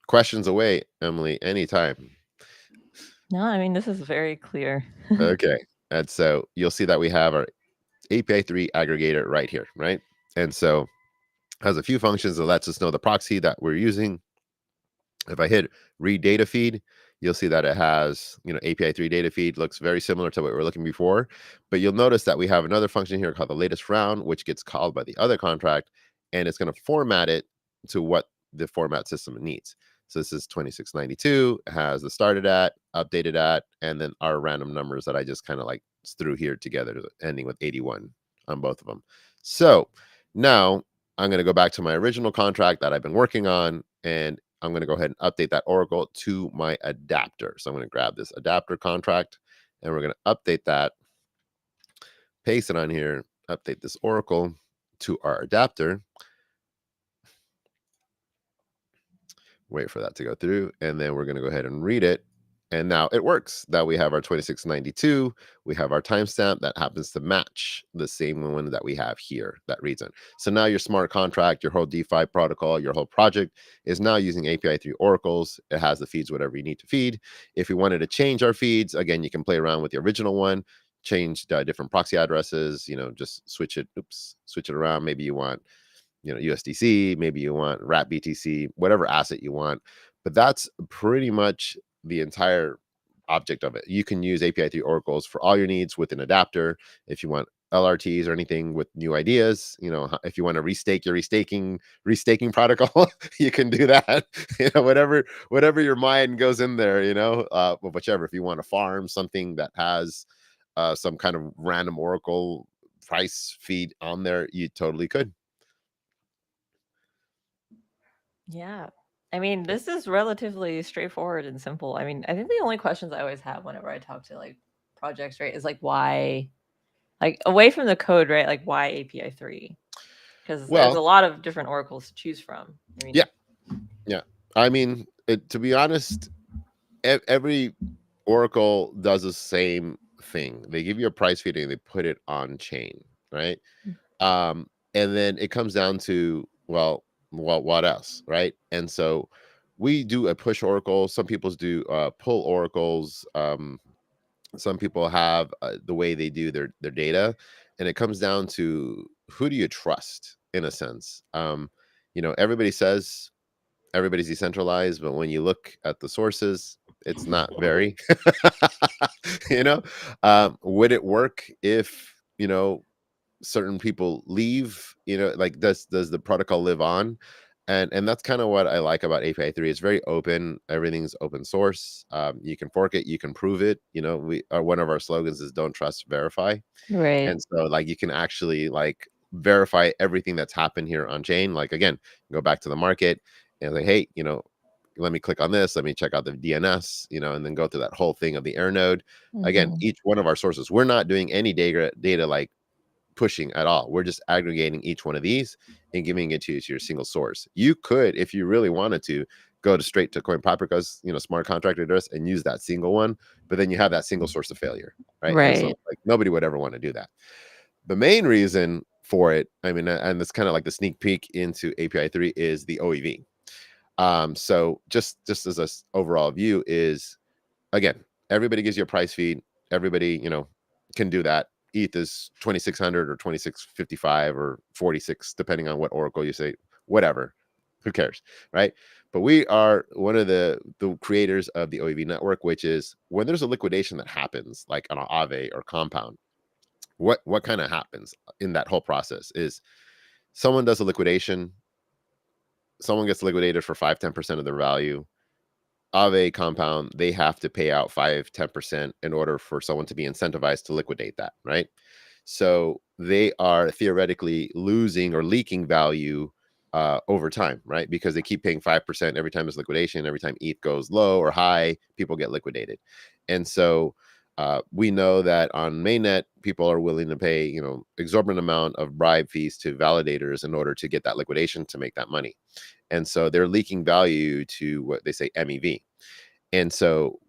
Questions away, Emily, anytime. No, I mean, this is very clear. Okay. And so you'll see that we have our API 3 aggregator right here, right? And so has a few functions that lets us know the proxy that we're using. If I hit read data feed, you'll see that it has, API 3 data feed looks very similar to what we were looking before, but you'll notice that we have another function here called the latest round, which gets called by the other contract, and it's going to format it to what the format system needs. So this is 2692, has the started at, updated at, and then our random numbers that I just kind of like threw here together, ending with 81 on both of them. So now I'm going to go back to my original contract that I've been working on, and I'm going to go ahead and update that Oracle to my adapter. So I'm going to grab this adapter contract, and we're going to update that, paste it on here, update this Oracle to our adapter. Wait for that to go through, and then we're going to go ahead and read it. And now it works. That we have our 2692, we have our timestamp that happens to match the same one that we have here that reads it. So now your smart contract, your whole DeFi protocol, your whole project is now using API 3 oracles. It has the feeds whatever you need to feed. If we wanted to change our feeds, again, you can play around with the original one, change different proxy addresses, just switch it around. Maybe you want USDC, maybe you want wrap BTC, whatever asset you want. But that's pretty much the entire object of it. You can use API 3 oracles for all your needs with an adapter. If you want LRTs or anything with new ideas, if you want to restake your restaking protocol, you can do that. Whatever your mind goes in there, whichever. If you want to farm something that has some kind of random oracle price feed on there, you totally could. Yeah. I mean, this is relatively straightforward and simple. I mean, I think the only questions I always have whenever I talk to like projects, right, is like why, like away from the code, right? Like why API 3? Because there's a Well, lot of different oracles to choose from. I mean, yeah. I mean, to be honest, every oracle does the same thing. They give you a price feed and they put it on chain, right? And then it comes down to, well, what else, right? And so we do a push oracle. Some people do pull oracles. Some people have the way they do their data, and it comes down to who do you trust in a sense. Everybody says everybody's decentralized, but when you look at the sources, it's not very. you know would it work if certain people leave? Like, does the protocol live on? And that's kind of what I like about API 3. It's very open. Everything's open source. You can fork it, you can prove it. We are, one of our slogans is don't trust, verify. right. And so like you can actually like verify everything that's happened here on chain. Like, again, go back to the market and like, hey, let me click on this, let me check out the DNS, and then go through that whole thing of the error node. Again, Mhm. each one of our sources, we're not doing any data like pushing at all. We're just aggregating each one of these and giving it to your single source. You could, if you really wanted to, go to straight to CoinPaprika's, smart contract address and use that single one, but then you have that single source of failure, right? And so Right. like nobody would ever want to do that. The main reason for it, I mean, and it's kind of like the sneak peek into API 3 is the OEV. So just as a overall view is, again, everybody gives you a price feed. Everybody, can do that. ETH is 2,600 or 2,655 or 46, depending on what Oracle you say, whatever. Who cares, right? But we are one of the creators of the OEV network, which is when there's a liquidation that happens, like on an Aave or Compound. What kind of happens in that whole process is someone does a liquidation, someone gets liquidated for 5-10% of their value. Aave Compound, they have to pay out 5-10% in order for someone to be incentivized to liquidate that, right? So they are theoretically losing or leaking value over time, right? Because they keep paying 5% every time there's liquidation. Every time ETH goes low or high, people get liquidated. And so we know that on mainnet, people are willing to pay, exorbitant amount of bribe fees to validators in order to get that liquidation to make that money. And so they're leaking value to what they say MEV. And so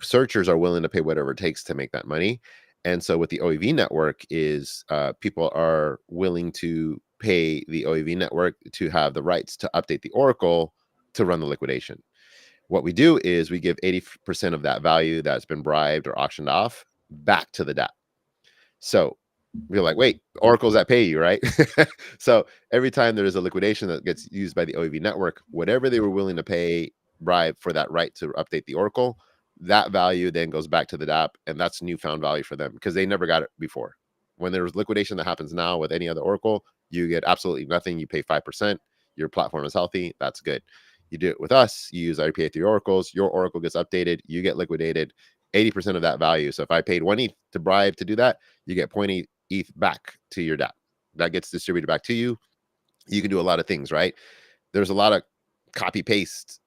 searchers are willing to pay whatever it takes to make that money. And so what the OEV network is, people are willing to pay the OEV network to have the rights to update the Oracle to run the liquidation. What we do is we give 80% of that value that's been bribed or auctioned off back to the DApp. So we're like, wait, Oracle's that pay you, right? So every time there is a liquidation that gets used by the OEV network, whatever they were willing to pay bribe for that right to update the Oracle, that value then goes back to the DApp, and that's newfound value for them because they never got it before. When there's liquidation that happens now with any other Oracle, you get absolutely nothing. You pay 5%. Your platform is healthy. That's good. You do it with us. You use RPA3 oracles. Your Oracle gets updated. You get liquidated. 80% of that value. So if I paid 1 ETH to bribe to do that, you get 0.8 ETH back to your DApp. That gets distributed back to you. You can do a lot of things, right? There's a lot of copy paste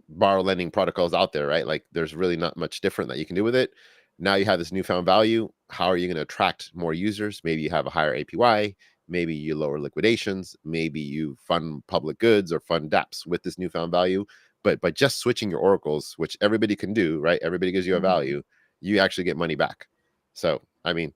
borrow lending protocols out there, right? Like there's really not much different that you can do with it. Now you have this newfound value. How are you going to attract more users? Maybe you have a higher APY. Maybe you lower liquidations. Maybe you fund public goods or fund dApps with this newfound value. But by just switching your oracles, which everybody can do, right? Everybody gives you a Mhm. value. You actually get money back. So, I mean,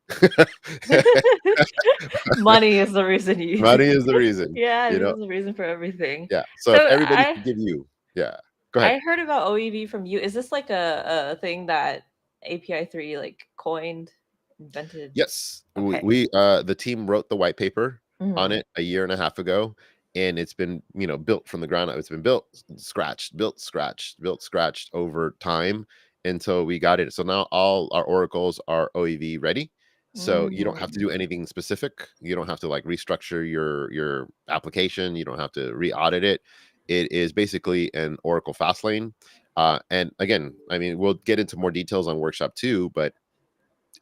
Money is the reason you use money it. is the reason, Yeah, you it know? is the reason for everything. Yeah. So if So everybody can give you, yeah, go ahead. I heard about OEV from you. Is this like a thing that API 3 like coined, invented? Yes, we, Okay. we the team wrote the white paper on Mhm. it a year and a half ago, and it's been built from the ground up. It's been built, scratched, built, scratched, built, scratched over time until we got it. So now all our oracles are OEV ready. So you don't have to Mm. do anything specific. You don't have to like restructure your application. You don't have to re-audit it. It is basically an Oracle Fastlane. And again, I mean, we'll get into more details on Workshop 2, but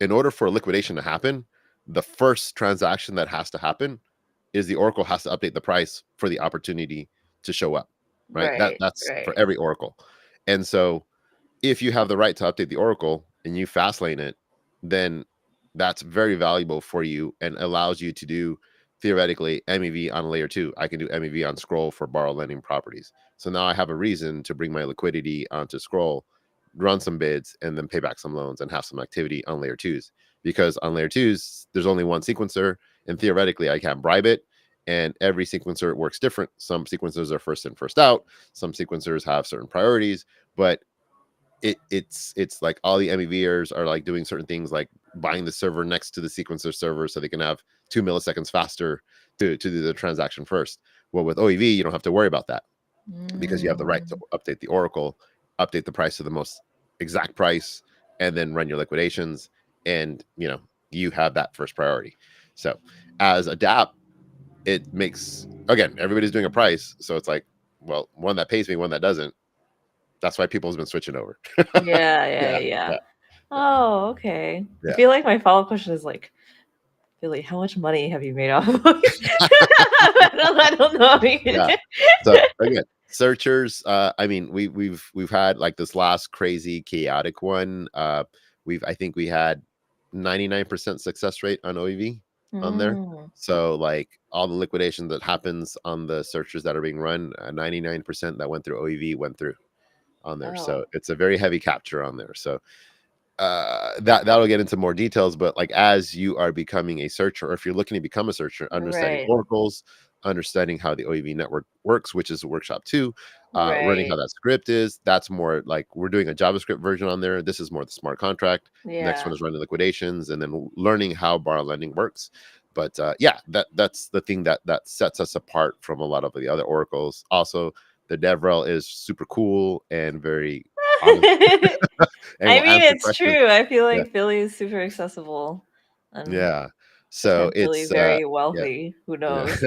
in order for a liquidation to happen, the first transaction that has to happen is the Oracle has to update the price for the opportunity to show up, right? Right, That's for right. every Oracle. And so if you have the right to update the Oracle and you fast lane it, then that's very valuable for you and allows you to do theoretically MEV on layer 2. I can do MEV on Scroll for borrow lending properties. So now I have a reason to bring my liquidity onto Scroll, run some bids, and then pay back some loans and have some activity on layer 2s. Because on layer 2s, there's only one sequencer, and theoretically I can't bribe it. And every sequencer works different. Some sequencers are first in, first out. Some sequencers have certain priorities, but it's like all the MEVers are like doing certain things like buying the server next to the sequencer server so they can have 2 milliseconds faster to do the transaction first. Well, with OEV, you don't have to worry about that because you have the right to Mm. update the Oracle, update the price to the most exact price, and then run your liquidations. And you have that first priority. So as a DApp, it makes, again, everybody's doing a price. So it's like, well, one that pays me, one that doesn't. That's why people have been switching over. Yeah, yeah, Yeah, yeah. yeah, yeah, Oh, okay. I yeah. feel like my follow-up question is like, Billy, how much money have you made off of I don't know. Yeah. So again, Searchers, I mean, we've had like this last crazy chaotic one. I think we had 99% success rate on OEV on there. Mm. So like all the liquidation that happens on the searchers that are being run, 99% that went through OEV went through on there. Oh, So it's a very heavy capture on there. So that'll get into more details, but like as you are becoming a searcher, or if you're looking to become a searcher, understanding right, oracles, understanding how the OEV network works, which is workshop 2, learning how right. that script is, that's more like we're doing a JavaScript version on there. This is more the smart contract. Next one Yeah, is running liquidations, and then learning how borrow lending works. But yeah, that's the thing that sets us apart from a lot of the other oracles. Also, the DevRel is super cool and very honest and I will mean, answer it's questions. true. I feel Yeah. like Philly is super accessible and Yeah. So potentially it's very yeah. wealthy. Who Yeah. knows?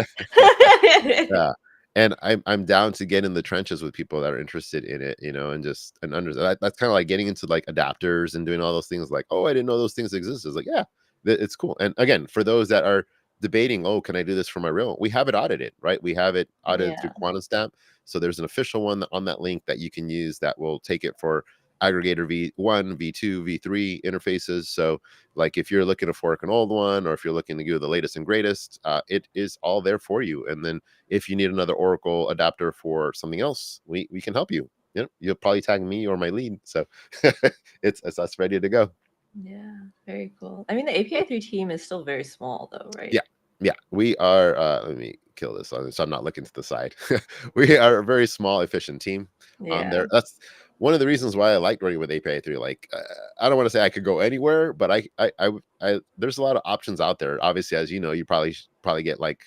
Yeah. And I'm down to get in the trenches with people that are interested in it, and just and under that's kind of like getting into like adapters and doing all those things like, oh, I didn't know those things existed. It's like, yeah, it's cool. And again, for those that are debating, oh, can I do this for my real? We have it audited, right? We have it audited through Yeah. Quantum Stamp. So there's an official one on that link that you can use that will take it for aggregator V1, V2, V3 interfaces. So like if you're looking to fork an old one, or if you're looking to do the latest and greatest, it is all there for you. And then if you need another Oracle adapter for something else, we can help you. You'll probably tag me or my lead. So it's us ready to go. Yeah, very cool. I mean, the API 3 team is still very small though, right? Yeah. Yeah. We are let me kill this so I'm not looking to the side. We are a very small, efficient team on Yeah. there. That's one of the reasons why I like working with API 3. Like I don't want to say I could go anywhere, but there's a lot of options out there. Obviously, as you know, you probably get like,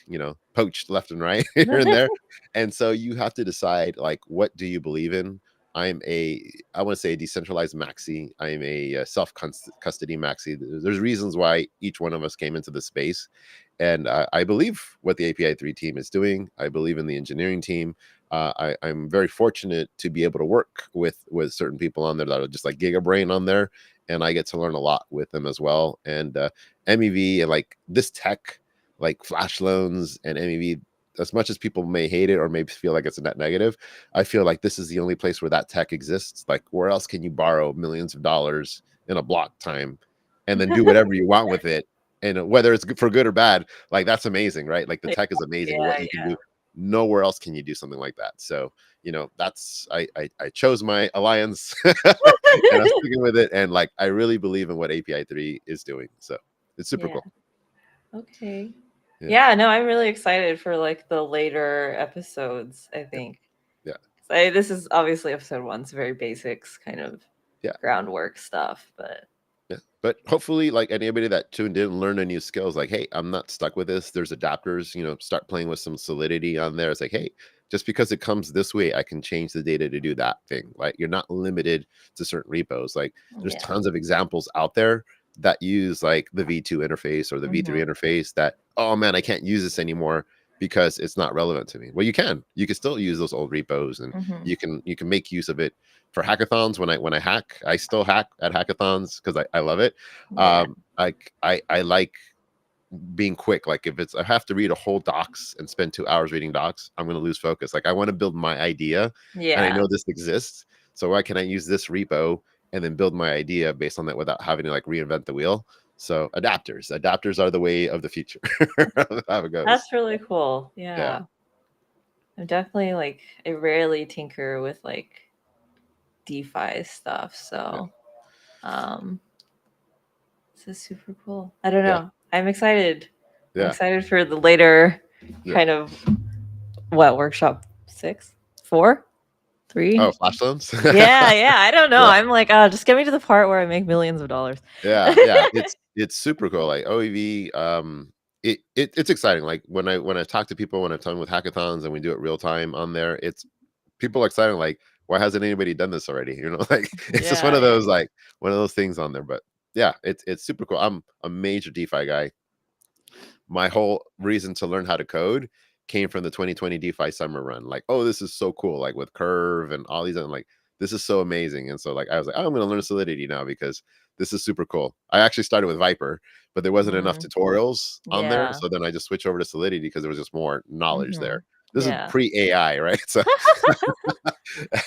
poached left and right here and there. And so you have to decide like what do you believe in? I want to say a decentralized maxi. I am a self custody maxi. There's reasons why each one of us came into the space, and I believe what the API 3 team is doing. I believe in the engineering team. I'm very fortunate to be able to work with certain people on there that are just like gigabrain on there, and I get to learn a lot with them as well. And MEV and like this tech, like flash loans and MEV, as much as people may hate it or maybe feel like it's a net negative, I feel like this is the only place where that tech exists. Like, where else can you borrow millions of dollars in a block time and then do whatever you want with it? And whether it's for good or bad, like that's amazing, right? Like the Yeah, tech is amazing. What you can yeah, do, nowhere else can you do something like that. So, that's I chose my alliance and I'm yeah. sticking with it. And like I really believe in what API 3 is doing. So it's super Yeah. cool. Okay. Yeah. Yeah, no, I'm really excited for like the later episodes, I Yeah. think. Yeah. This is obviously episode 1, it's very basics kind of Yeah. groundwork stuff, but Yeah. But hopefully, like anybody that tuned in, learn a new skills. Like, hey, I'm not stuck with this. There's adapters. Start playing with some solidity on there. It's like, hey, just because it comes this way, I can change the data to do that thing. Like, you're not limited to certain repos. Like, there's yeah. tons of examples out there that use like the V2 interface or the V3 Mhm. interface. That, oh man, I can't use this anymore because it's not relevant to me. Well, you can. You can still use those old repos, and Mhm. you can make use of it for hackathons. When I hack, I still hack at hackathons because I love it. Yeah. I like being quick. Like if I have to read a whole docs and spend 2 hours reading docs, I'm going to lose focus. Like I want to build my idea, and I Yeah. know this exists. So why can I use this repo and then build my idea based on that without having to like reinvent the wheel? So adapters are the way of the future. How it goes. That's really cool. Yeah. Yeah. I'm definitely like I rarely tinker with like DeFi stuff, Yeah. so um this is super cool. I don't Yeah. know. I'm excited. I'm Yeah. excited for the later Yeah. kind of what workshop 6, 4, 3. Oh, flash loans. Yeah, yeah. I don't know. Yeah. I'm like, oh, just get me to the part where I make millions of dollars. Yeah, yeah, it's super cool. Like OEV, it's exciting. Like when I talk to people, when I've done with hackathons and we do it real time on there, it's people are excited. Like, why hasn't anybody done this already? Like it's just one Yeah, of yeah. those like one of those things on there. But yeah, it's super cool. I'm a major DeFi guy. My whole reason to learn how to code came from the 2020 DeFi summer run. Like, oh, this is so cool. Like with Curve and all these, and like, this is so amazing. And so like, I was like, oh, I'm going to learn Solidity now because this is super cool. I actually started with Viper, but there wasn't enough Mm, tutorials on there. yeah. So then I just switched over to Solidity because there was just more knowledge Hmm. there. This is Yeah. pre-AI, right? So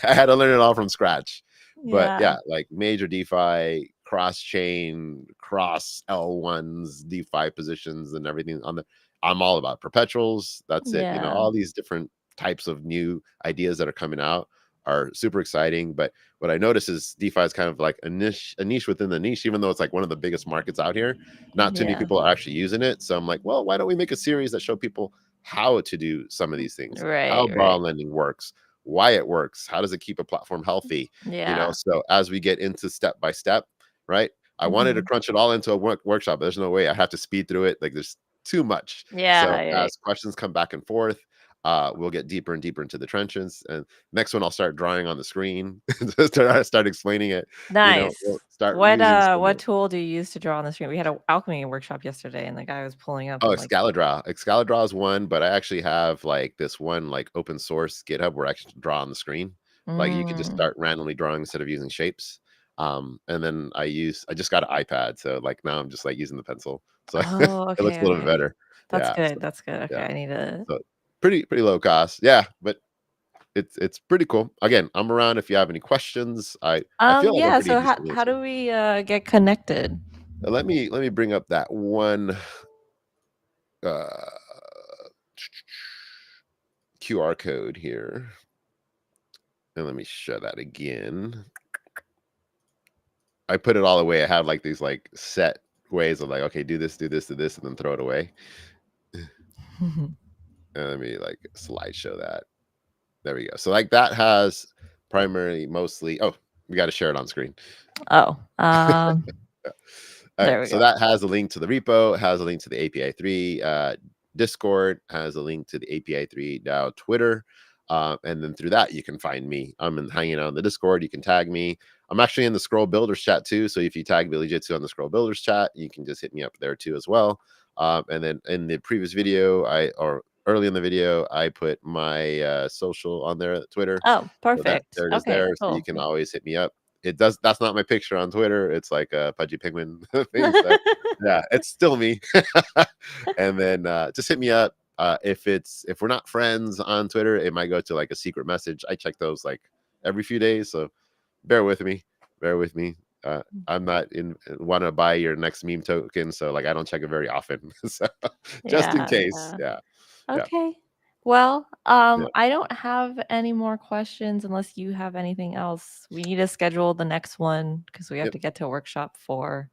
I had to learn it all from scratch. But Yeah. yeah, like major DeFi, cross chain, cross L1s, DeFi positions, and everything on the. I'm all about perpetuals. That's it. You know, Yeah. all these different types of new ideas that are coming out are super exciting. But what I notice is DeFi is kind of like a niche within the niche, even though it's like one of the biggest markets out here. Not too many Yeah. people are actually using it. So I'm like, well, why don't we make a series that show people how to do some of these things, how Right, right. bond lending works, why it works, how does it keep a platform healthy, you know? Yeah. So as we get into step by step, right? I wanted to Mhm. crunch it all into a workshop, but there's no way. I have to speed through it. Like there's too much. So Yeah, yeah. as questions come back and forth, we'll get deeper and deeper into the trenches. And next one, I'll start drawing on the screen, start explaining it. You know, we'll Nice. start using some. What tool do you use to draw on the screen? We had a alchemy workshop yesterday, and the guy was pulling up Oh, and, like Excalidraw. Excalidraw is one, but I actually have like this one like open source GitHub where I can draw on the screen. Like you can just mm. start randomly drawing instead of using shapes. And then I just got an iPad, so like now I'm just like using the pencil. So Oh, it looks okay, a little bit okay. better. That's Yeah. good, So that's good. Okay, yeah. I need to So pretty low cost. Yeah, but it's pretty cool. Again, I'm around if you have any questions. I feel like I'm yeah, pretty so decent how answer. do we, get connected? Let me bring up that one uh QR code here. And let me share that again. I put it all away. I had like these like set ways of like, okay, do this, do this, do this, and then throw it away. And let me like slideshow that. There we go. So like that has primarily mostly. Oh, we got to share it on screen. Oh, Yeah. All right. there we So go. that has a link to the repo, has a link to the API 3 Discord, has a link to the API 3 now Twitter. And then through that, you can find me. Hanging out in the Discord. You can tag me. I'm actually in the Scroll Builders chat too. So if you tag Billy Jitsu on the Scroll Builders chat, you can just hit me up there too as well. And then in the previous video, or early in the video, I put my social on there, Twitter. Oh, So that perfect. there it is Okay, there. So you cool. can always hit me up. That's not my picture on Twitter. It's like a pudgy penguin thing. So yeah, it's still me. And then just hit me up. If we're not friends on Twitter, it might go to like a secret message. I check those like every few days, so bear with me. Bear with me. I'm not in want to buy your next meme token, so like I don't check it very often. So just in Yeah, case. yeah. Yeah. Yeah. Okay. Well, Yeah. I don't have any more questions unless you have anything else. We need to schedule the next one because we have Yep. to get to workshop 4,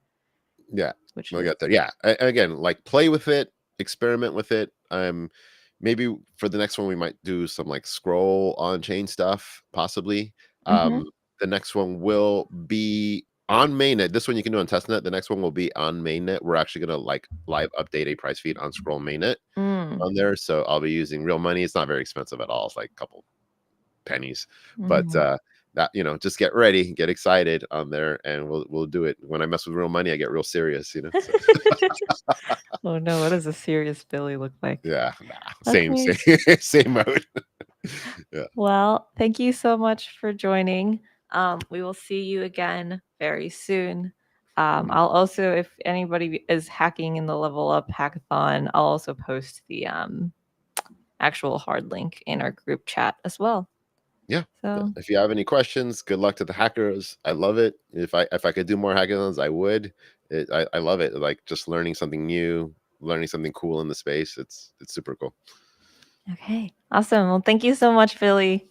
Yeah, which I is got that. Yeah, again, like play with it, experiment with it. Maybe for the next one we might do some like scroll on chain stuff, possibly. Mhm. The next one will be on mainnet. This one you can do on testnet. The next one will be on mainnet. We're actually gonna like live update a price feed on scroll mainnet Mm. on there. So I'll be using real money. It's not very expensive at all. It's like a couple pennies. But Mhm. that just get ready, get excited on there, and we'll do it. When I mess with real money, I get real serious, you know. So Oh, no, what does a serious Billy look like? yeah, nah, same Okay. same same mode. Yeah, Well, thank you so much for joining. We will see you again very soon. mhm. I'll also, if anybody is hacking in the Level Up hackathon, I'll also post the actual hard link in our group chat as well. Yeah. Yeah. So, If you have any questions, good luck to the hackers. I love it. If I could do more hackathons, I would. I love it. Like just learning something new, learning something cool in the space. It's super cool. okay, awesome. Well, thank you so much, Billy.